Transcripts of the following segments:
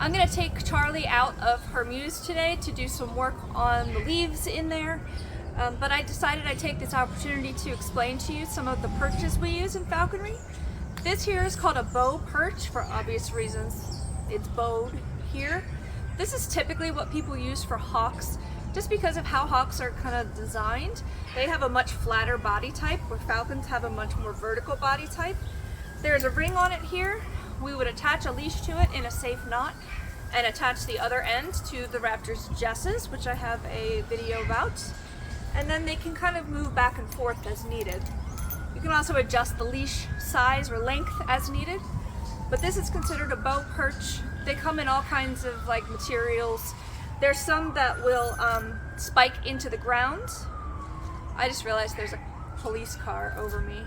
I'm gonna take Charlie out of her muse today to do some work on the leaves in there. But I decided I'd take this opportunity to explain to you some of the perches we use in falconry. This here is called a bow perch for obvious reasons. It's bowed here. This is typically what people use for hawks, just because of how hawks are kind of designed. They have a much flatter body type, where falcons have a much more vertical body type. There's a ring on it here. We would attach a leash to it in a safe knot and attach the other end to the raptor's jesses, which I have a video about. And then they can kind of move back and forth as needed. You can also adjust the leash size or length as needed, but this is considered a bow perch. They come in all kinds of materials. There's some that will spike into the ground. I just realized there's a police car over me.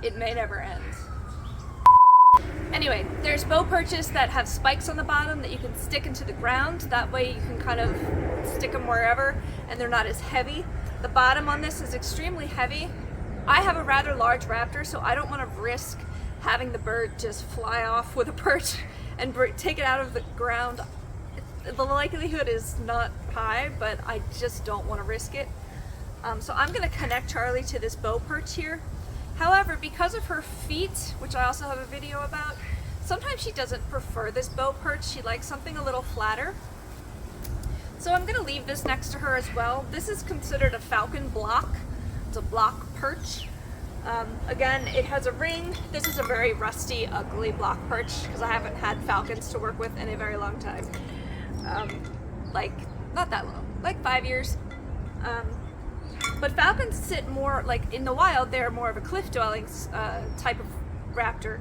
It may never end. Anyway, there's bow perches that have spikes on the bottom that you can stick into the ground. That way you can kind of stick them wherever and they're not as heavy. The bottom on this is extremely heavy. I have a rather large raptor, so I don't want to risk having the bird just fly off with a perch and take it out of the ground. The likelihood is not high, but I just don't want to risk it. So I'm going to connect Charlie to this bow perch here. However, because of her feet, which I also have a video about, sometimes she doesn't prefer this bow perch. She likes something a little flatter. So I'm going to leave this next to her as well. This is considered a falcon block. It's a block perch. Again, it has a ring. This is a very rusty, ugly block perch because I haven't had falcons to work with in a very long time. Not that long, like 5 years. But falcons sit more, in the wild, they're more of a cliff dwelling type of raptor.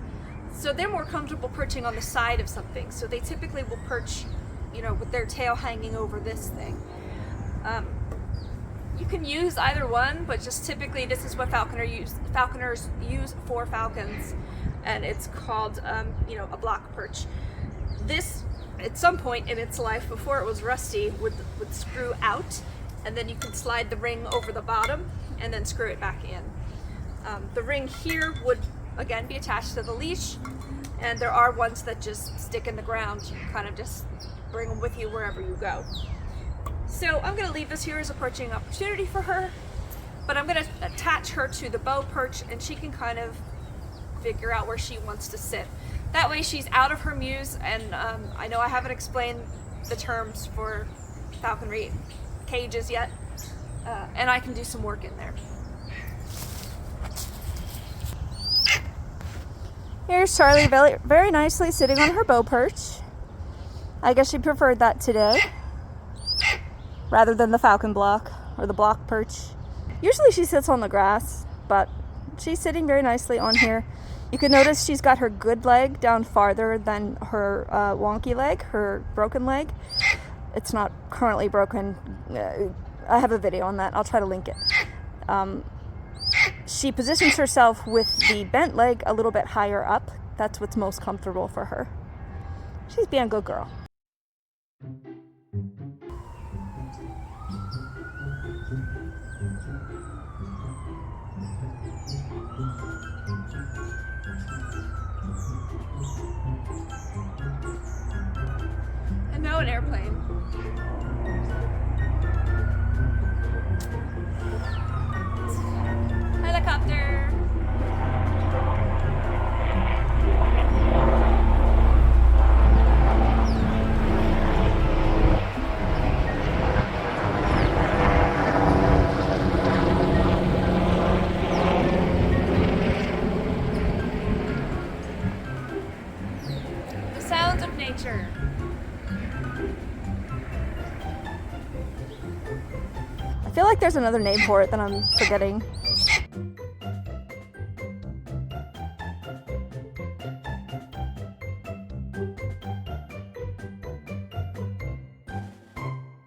So they're more comfortable perching on the side of something. So they typically will perch, with their tail hanging over this thing. You can use either one, but just typically this is what falconers use for falcons. And it's called, a block perch. This, at some point in its life, before it was rusty, would screw out. And then you can slide the ring over the bottom and then screw it back in. The ring here would again be attached to the leash, and there are ones that just stick in the ground. You can kind of just bring them with you wherever you go. So I'm going to leave this here as a perching opportunity for her, but I'm going to attach her to the bow perch and she can kind of figure out where she wants to sit. That way she's out of her muse, and I know I haven't explained the terms for falconry cages yet, and I can do some work in there. Here's Charlie very nicely sitting on her bow perch. I guess she preferred that today rather than the falcon block or the block perch. Usually she sits on the grass, but she's sitting very nicely on here. You can notice she's got her good leg down farther than her wonky leg, her broken leg. It's not currently broken. I have a video on that. I'll try to link it. She positions herself with the bent leg a little bit higher up. That's what's most comfortable for her. She's being a good girl. And now an airplane. Helicopter. The sounds of nature. I feel like there's another name for it that I'm forgetting.